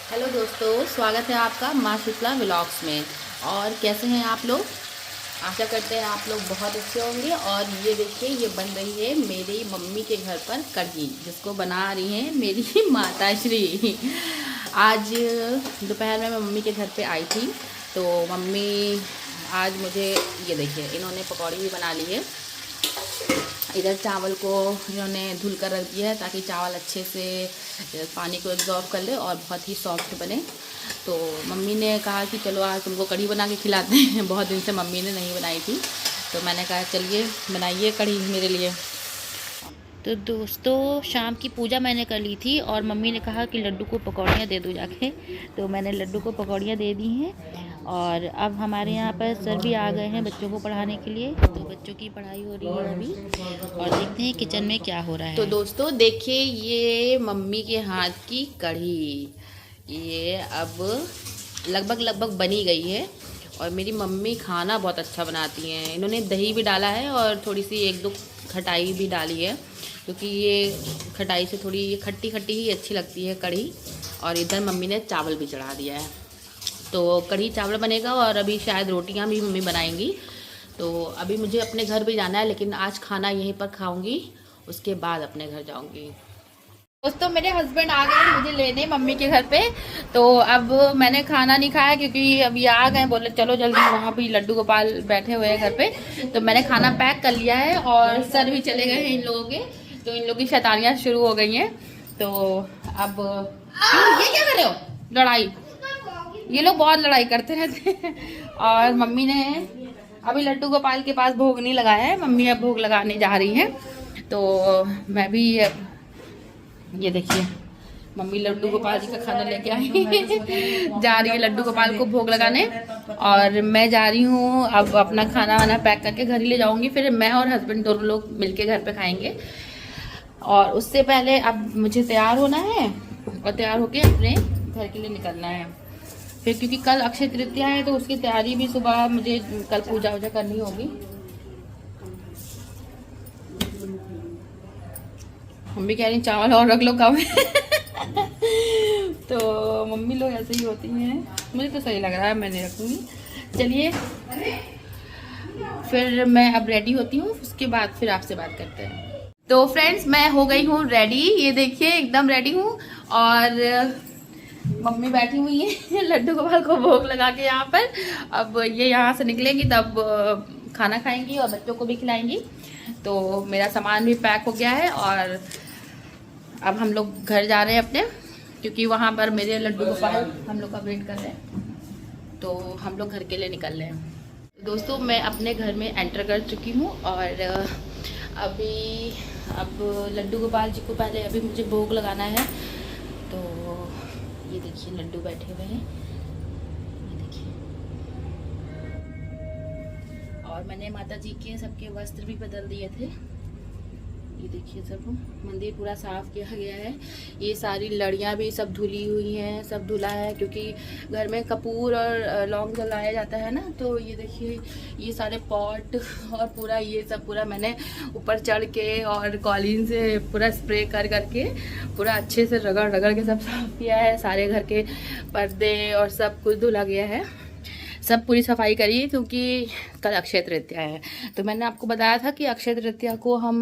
Hello दोस्तों, स्वागत है आपका माँ शीतला व्लॉग्स में। और कैसे हैं आप लोग? आशा करते हैं आप लोग बहुत अच्छे होंगे। और ये देखिए, ये बन रही है मेरी मम्मी के घर पर कढ़ी, जिसको बना रही हैं मेरी माता श्री। आज दोपहर में मैं मम्मी के घर पे आई थी, तो मम्मी आज मुझे ये देखिए, इन्होंने पकौड़ी भी बना ली है। इधर चावल को इन्होंने धुल कर रख दिया है ताकि चावल अच्छे से पानी को एब्जॉर्ब कर ले और बहुत ही सॉफ्ट बने। तो मम्मी ने कहा कि चलो आज तुमको कढ़ी बना के खिलाते हैं। बहुत दिन से मम्मी ने नहीं बनाई थी, तो मैंने कहा चलिए बनाइए कढ़ी मेरे लिए। तो दोस्तों, शाम की पूजा मैंने कर ली थी और मम्मी ने कहा कि लड्डू को पकौड़ियाँ दे दो जाके, तो मैंने लड्डू को पकौड़ियाँ दे दी हैं। और अब हमारे यहाँ पर सर भी आ गए हैं बच्चों को पढ़ाने के लिए, तो बच्चों की पढ़ाई हो रही है अभी। और देखते हैं किचन में क्या हो रहा है। तो दोस्तों देखिए, ये मम्मी के हाथ की कढ़ी ये अब लगभग बनी गई है। और मेरी मम्मी खाना बहुत अच्छा बनाती हैं। इन्होंने दही भी डाला है और थोड़ी सी एक दो खटाई भी डाली है, क्योंकि ये खटाई से थोड़ी ये खट्टी खट्टी ही अच्छी लगती है कढ़ी। और इधर मम्मी ने चावल भी चढ़ा दिया है, तो कढ़ी चावल बनेगा। और अभी शायद रोटियां भी मम्मी बनाएंगी। तो अभी मुझे अपने घर भी जाना है, लेकिन आज खाना यहीं पर खाऊंगी, उसके बाद अपने घर जाऊंगी। दोस्तों, मेरे हस्बैंड आ गए मुझे लेने मम्मी के घर पे। तो अब मैंने खाना नहीं खाया, क्योंकि अभी आ गए, बोले चलो जल्दी, वहाँ भी लड्डू गोपाल बैठे हुए हैं घर पे। तो मैंने खाना पैक कर लिया है और सर भी चले गए हैं इन लोगों के, तो इन लोगों की शैतानियाँ शुरू हो गई हैं। तो अब ये क्या कर रहे हो? लड़ाई, ये लोग बहुत लड़ाई करते रहते हैं। और मम्मी ने अभी लड्डू गोपाल के पास भोग नहीं लगाया है, मम्मी अब भोग लगाने जा रही हैं। तो मैं भी, ये देखिए, मम्मी लड्डू गोपाल जी का खाना लेके आई जा रही है लड्डू गोपाल को भोग लगाने। और मैं जा रही हूँ अब अपना खाना वाना पैक करके घर ही ले जाऊंगी। फिर मैं और हस्बैंड दोनों लोग मिलके घर पे खाएंगे। और उससे पहले अब मुझे तैयार होना है और तैयार होके अपने घर के लिए निकलना है फिर, क्योंकि कल अक्षय तृतीया है, तो उसकी तैयारी भी सुबह मुझे कल पूजा वूजा करनी होगी। मम्मी कह रही चावल और रख लो कम। तो मम्मी लोग ऐसे ही होती हैं, मुझे तो सही लग रहा है, मैं नहीं रखूँगी। चलिए फिर मैं अब रेडी होती हूँ, उसके बाद फिर आपसे बात करते हैं। तो फ्रेंड्स, मैं हो गई हूँ रेडी, ये देखिए एकदम रेडी हूँ। और मम्मी बैठी हुई है लड्डू गोपाल को भोग लगा के यहाँ पर। अब ये यहाँ से निकलेंगी तब खाना खाएंगी और बच्चों को भी खिलाएंगी। तो मेरा सामान भी पैक हो गया है और अब हम लोग घर जा रहे हैं अपने, क्योंकि वहाँ पर मेरे लड्डू गोपाल हम लोग का वेट कर रहे हैं। तो हम लोग घर के लिए निकल रहे हैं। दोस्तों, मैं अपने घर में एंटर कर चुकी हूँ और अभी अब लड्डू गोपाल जी को पहले अभी मुझे भोग लगाना है। तो ये देखिए लड्डू बैठे हुए हैं, ये देखिए। और मैंने माता जी के सबके वस्त्र भी बदल दिए थे, ये देखिए। सब मंदिर पूरा साफ किया गया है। ये सारी लड़ियाँ भी सब धुली हुई हैं, सब धुला है, क्योंकि घर में कपूर और लौंग जलाया जाता है ना। तो ये देखिए, ये सारे पॉट और पूरा ये सब पूरा मैंने ऊपर चढ़ के और कॉलिन से पूरा स्प्रे कर करके पूरा अच्छे से रगड़ रगड़ के सब साफ किया है। सारे घर के पर्दे और सब कुछ धुला गया है, सब पूरी सफाई करी, क्योंकि कल अक्षय तृतीया है। तो मैंने आपको बताया था कि अक्षय तृतीया को हम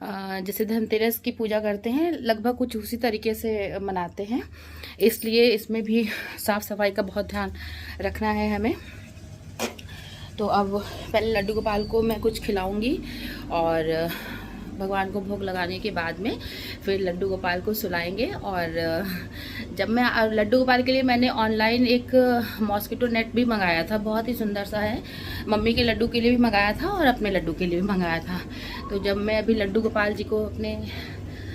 जैसे धनतेरस की पूजा करते हैं, लगभग कुछ उसी तरीके से मनाते हैं। इसलिए इसमें भी साफ़ सफाई का बहुत ध्यान रखना है हमें। तो अब पहले लड्डू गोपाल को मैं कुछ खिलाऊंगी और भगवान को भोग लगाने के बाद में फिर लड्डू गोपाल को सुलाएंगे। और जब मैं लड्डू गोपाल के लिए मैंने ऑनलाइन एक मॉस्किटो नेट भी मंगाया था, बहुत ही सुंदर सा है। मम्मी के लड्डू के लिए भी मंगाया था और अपने लड्डू के लिए भी मंगाया था। तो जब मैं अभी लड्डू गोपाल जी को अपने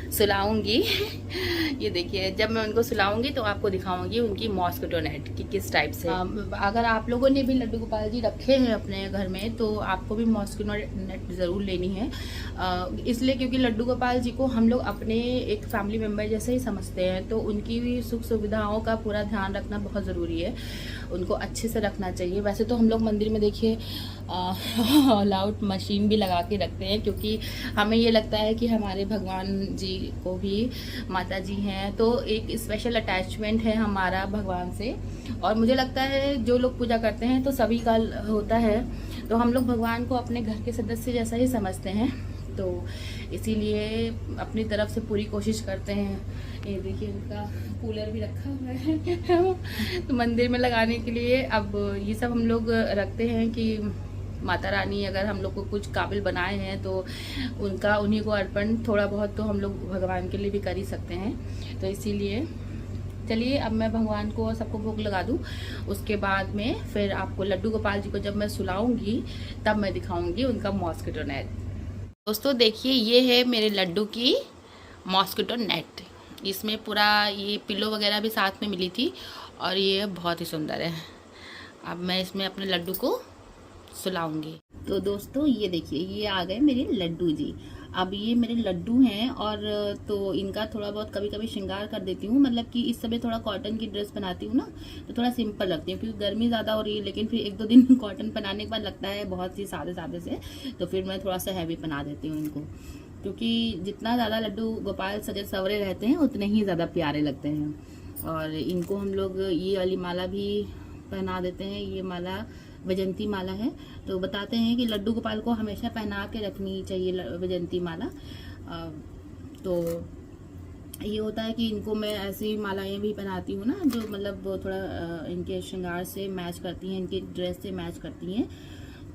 सुलाऊंगी, ये देखिए, जब मैं उनको सुलाऊंगी तो आपको दिखाऊंगी उनकी मॉस्किटो नेट की किस टाइप से। अगर आप लोगों ने भी लड्डू गोपाल जी रखे हैं अपने घर में, तो आपको भी मॉस्किटो नेट ज़रूर लेनी है। इसलिए क्योंकि लड्डू गोपाल जी को हम लोग अपने एक फैमिली मेम्बर जैसे ही समझते हैं, तो उनकी भी सुख सुविधाओं का पूरा ध्यान रखना बहुत ज़रूरी है, उनको अच्छे से रखना चाहिए। वैसे तो हम लोग मंदिर में देखिए ऑल आउट मशीन भी लगा के रखते हैं, क्योंकि हमें ये लगता है कि हमारे भगवान जी को भी माता जी हैं, तो एक स्पेशल अटैचमेंट है हमारा भगवान से। और मुझे लगता है जो लोग पूजा करते हैं तो सभी का होता है, तो हम लोग भगवान को अपने घर के सदस्य जैसा ही समझते हैं, तो इसीलिए अपनी तरफ से पूरी कोशिश करते हैं। ये देखिए उनका कूलर भी रखा हुआ है तो मंदिर में लगाने के लिए। अब ये सब हम लोग रखते हैं कि माता रानी अगर हम लोग को कुछ काबिल बनाए हैं तो उन्हीं को अर्पण थोड़ा बहुत तो हम लोग भगवान के लिए भी कर ही सकते हैं। तो इसीलिए चलिए अब मैं भगवान को सबको भोग लगा दूं, उसके बाद में फिर आपको लड्डू गोपाल जी को जब मैं सुलाऊंगी तब मैं दिखाऊंगी उनका मॉस्किटो नेट। दोस्तों देखिए ये है मेरे लड्डू की मॉस्किटो नेट, इसमें पूरा ये पिलो वगैरह भी साथ में मिली थी और ये बहुत ही सुंदर है। अब मैं इसमें अपने लड्डू को सुलाऊंगी। तो दोस्तों ये देखिए ये आ गए मेरे लड्डू जी। अब ये मेरे लड्डू हैं और तो इनका थोड़ा बहुत कभी कभी श्रृंगार कर देती हूँ, मतलब कि इस समय थोड़ा कॉटन की ड्रेस बनाती हूँ ना तो थोड़ा सिंपल रखती हूँ क्योंकि गर्मी ज़्यादा हो रही है। लेकिन फिर 1-2 दिन कॉटन पहनाने के बाद लगता है बहुत ही सादे सादे से, तो फिर मैं थोड़ा सा हैवी पहना देती हूँ इनको, क्योंकि जितना ज़्यादा लड्डू गोपाल सजे सवरे रहते हैं उतने ही ज़्यादा प्यारे लगते हैं। और इनको हम लोग ये वाली माला भी पहना देते हैं। ये माला वैजंती माला है, तो बताते हैं कि लड्डू गोपाल को हमेशा पहना के रखनी चाहिए वैजंती माला। तो ये होता है कि इनको मैं ऐसी मालाएं भी पहनाती हूँ ना जो मतलब थोड़ा इनके श्रृंगार से मैच करती हैं, इनकी ड्रेस से मैच करती हैं।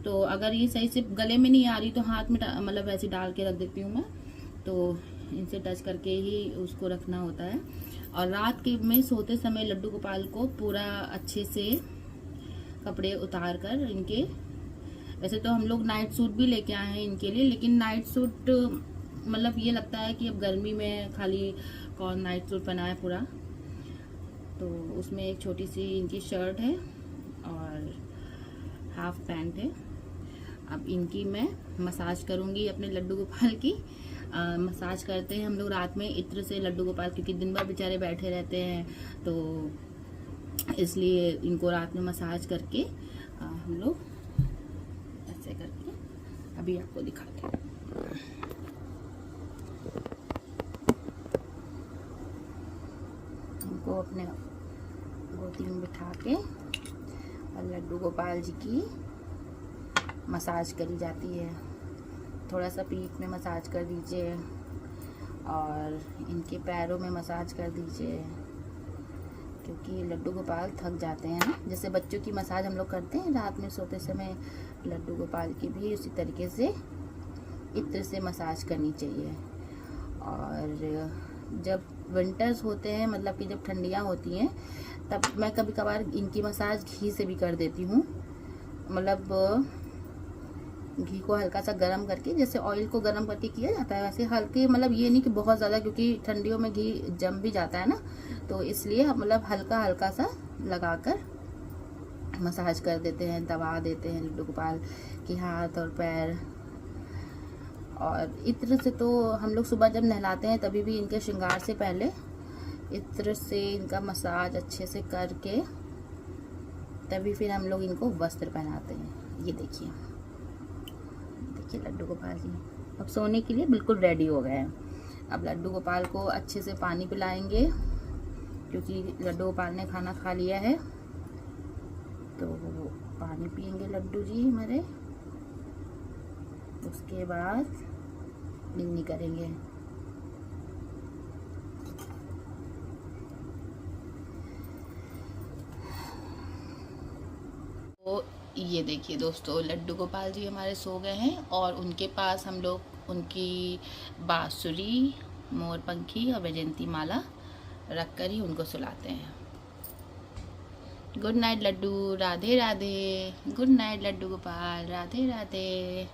तो अगर ये सही से गले में नहीं आ रही तो हाथ में मतलब ऐसे डाल के रख देती हूँ मैं, तो इनसे टच करके ही उसको रखना होता है। और रात के में सोते समय लड्डू गोपाल को पूरा अच्छे से कपड़े उतार कर इनके, वैसे तो हम लोग नाइट सूट भी लेके आए हैं इनके लिए, लेकिन नाइट सूट मतलब ये लगता है कि अब गर्मी में खाली कौन नाइट सूट पहनाए पूरा, तो उसमें एक छोटी सी इनकी शर्ट है और हाफ पैंट है। अब इनकी मैं मसाज करूँगी अपने लड्डू गोपाल की। मसाज करते हैं हम लोग रात में इत्र से लड्डू गोपाल, क्योंकि दिन भर बेचारे बैठे रहते हैं, तो इसलिए इनको रात में मसाज करके हम लोग ऐसे करके अभी आपको दिखाते हैं। इनको अपने गोदी में बिठा के और लड्डू गोपाल जी की मसाज करी जाती है। थोड़ा सा पीठ में मसाज कर दीजिए और इनके पैरों में मसाज कर दीजिए, क्योंकि लड्डू गोपाल थक जाते हैं ना, जैसे बच्चों की मसाज हम लोग करते हैं रात में सोते समय, लड्डू गोपाल की भी उसी तरीके से इत्र से मसाज करनी चाहिए। और जब विंटर्स होते हैं, मतलब कि जब ठंडियाँ होती हैं, तब मैं कभी कभार इनकी मसाज घी से भी कर देती हूँ। मतलब घी को हल्का सा गरम करके, जैसे ऑयल को गरम करके किया जाता है वैसे हल्के, मतलब ये नहीं कि बहुत ज़्यादा, क्योंकि ठंडियों में घी जम भी जाता है ना, तो इसलिए मतलब हल्का हल्का सा लगाकर मसाज कर देते हैं, दबा देते हैं लड्डू गोपाल के हाथ और पैर। और इत्र से तो हम लोग सुबह जब नहलाते हैं तभी भी इनके श्रृंगार से पहले इत्र से इनका मसाज अच्छे से करके तभी फिर हम लोग इनको वस्त्र पहनाते हैं। ये देखिए लड्डू गोपाल जी अब सोने के लिए बिल्कुल रेडी हो गए हैं। अब लड्डू गोपाल को अच्छे से पानी पिलाएंगे, क्योंकि लड्डू गोपाल ने खाना खा लिया है, तो वो पानी पियेंगे लड्डू जी हमारे। उसके बाद निन्नी करेंगे। तो ये देखिए दोस्तों लड्डू गोपाल जी हमारे सो गए हैं और उनके पास हम लोग उनकी बांसुरी, मोरपंखी और वैजंती माला रख कर ही उनको सुलाते हैं। Good night Laddu, Radhe Radhe. Good night Laddu Gopal, Radhe Radhe.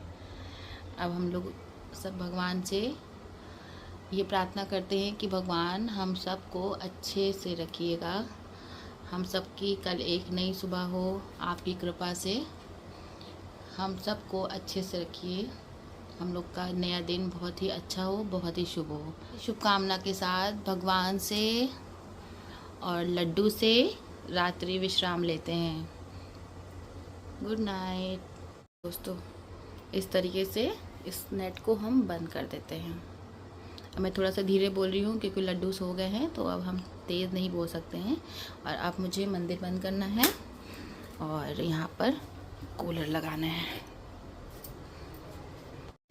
अब हम लोग सब भगवान से ये प्रार्थना करते हैं कि भगवान हम सबको अच्छे से रखिएगा, हम सबकी कल एक नई सुबह हो, आपकी कृपा से हम सबको अच्छे से रखिए, हम लोग का नया दिन बहुत ही अच्छा हो, बहुत ही शुभ हो। शुभकामना के साथ भगवान से और लड्डू से रात्रि विश्राम लेते हैं। गुड नाइट दोस्तों। इस तरीके से इस नेट को हम बंद कर देते हैं। मैं थोड़ा सा धीरे बोल रही हूँ क्योंकि लड्डू सो गए हैं, तो अब हम तेज़ नहीं बोल सकते हैं। और अब मुझे मंदिर बंद करना है और यहाँ पर कूलर लगाना है।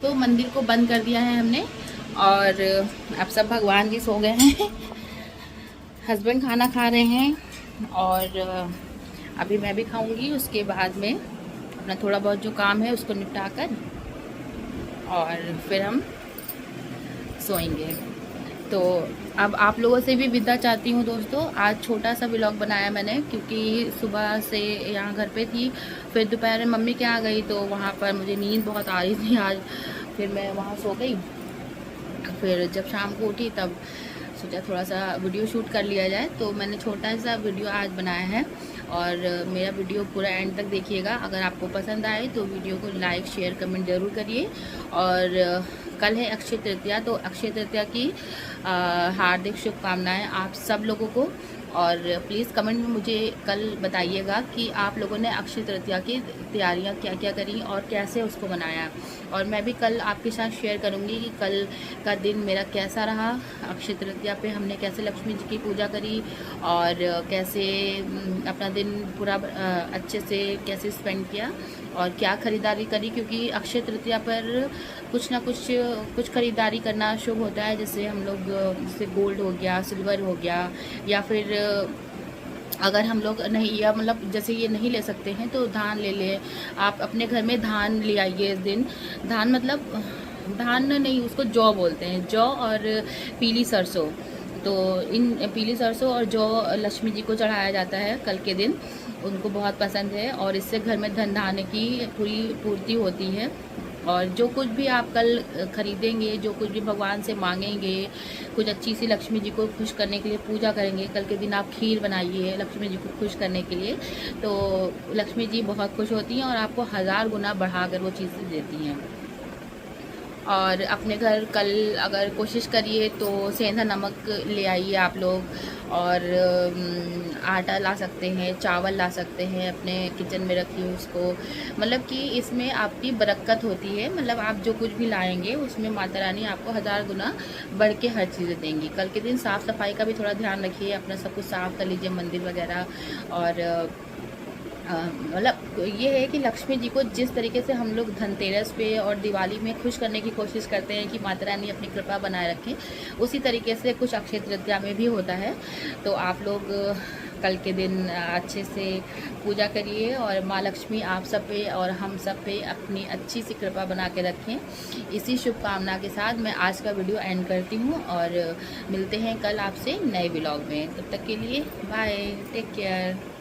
तो मंदिर को बंद कर दिया है हमने और अब सब भगवान जी सो गए हैं। हस्बैंड खाना खा रहे हैं और अभी मैं भी खाऊंगी। उसके बाद में अपना थोड़ा बहुत जो काम है उसको निपटा कर और फिर हम सोएंगे। तो अब आप लोगों से भी विदा चाहती हूँ दोस्तों। आज छोटा सा व्लॉग बनाया मैंने क्योंकि सुबह से यहाँ घर पे थी, फिर दोपहर में मम्मी के यहाँ गई तो वहाँ पर मुझे नींद बहुत आ रही थी आज, फिर मैं वहाँ सो गई। फिर जब शाम को उठी तब सोचा थोड़ा सा वीडियो शूट कर लिया जाए, तो मैंने छोटा सा वीडियो आज बनाया है। और मेरा वीडियो पूरा एंड तक देखिएगा। अगर आपको पसंद आए तो वीडियो को लाइक शेयर कमेंट ज़रूर करिए। और कल है अक्षय तृतीया, तो अक्षय तृतीया की हार्दिक शुभकामनाएं आप सब लोगों को। और प्लीज़ कमेंट में मुझे कल बताइएगा कि आप लोगों ने अक्षय तृतीया की तैयारियां क्या क्या करी और कैसे उसको मनाया। और मैं भी कल आपके साथ शेयर करूंगी कि कल का दिन मेरा कैसा रहा। अक्षय तृतीया पे हमने कैसे लक्ष्मी जी की पूजा करी और कैसे अपना दिन पूरा अच्छे से कैसे स्पेंड किया और क्या ख़रीदारी करी, क्योंकि अक्षय तृतीया पर कुछ ना कुछ ख़रीदारी करना शुभ होता है। जैसे हम लोग जैसे गोल्ड हो गया, सिल्वर हो गया, या फिर अगर हम लोग नहीं, या मतलब जैसे ये नहीं ले सकते हैं तो धान ले लें। आप अपने घर में धान ले आइए इस दिन। धान मतलब धान नहीं, उसको जौ बोलते हैं, जौ और पीली सरसों। तो इन पीली सरसों और जौ लक्ष्मी जी को चढ़ाया जाता है कल के दिन, उनको बहुत पसंद है और इससे घर में धन धान्य की पूरी पूर्ति होती है। और जो कुछ भी आप कल खरीदेंगे, जो कुछ भी भगवान से मांगेंगे, कुछ अच्छी सी लक्ष्मी जी को खुश करने के लिए पूजा करेंगे। कल के दिन आप खीर बनाइए लक्ष्मी जी को खुश करने के लिए, तो लक्ष्मी जी बहुत खुश होती हैं और आपको 1000 गुना बढ़ाकर वो चीज़ें देती हैं। और अपने घर कल अगर कोशिश करिए तो सेंधा नमक ले आइए आप लोग, और आटा ला सकते हैं, चावल ला सकते हैं, अपने किचन में रखिए उसको। मतलब कि इसमें आपकी बरकत होती है। मतलब आप जो कुछ भी लाएंगे उसमें माता रानी आपको 1000 गुना बढ़ के हर चीज़ें देंगी। कल के दिन साफ़ सफाई का भी थोड़ा ध्यान रखिए, अपना सब कुछ साफ़ कर लीजिए, मंदिर वगैरह। और मतलब ये है कि लक्ष्मी जी को जिस तरीके से हम लोग धनतेरस पे और दिवाली में खुश करने की कोशिश करते हैं कि माता रानी अपनी कृपा बनाए रखें, उसी तरीके से कुछ अक्षय तृतीया में भी होता है। तो आप लोग कल के दिन अच्छे से पूजा करिए और माँ लक्ष्मी आप सब पे और हम सब पे अपनी अच्छी सी कृपा बना के रखें। इसी शुभकामना के साथ मैं आज का वीडियो एंड करती हूँ और मिलते हैं कल आपसे नए व्लॉग में। तब तक के लिए बाय, टेक केयर।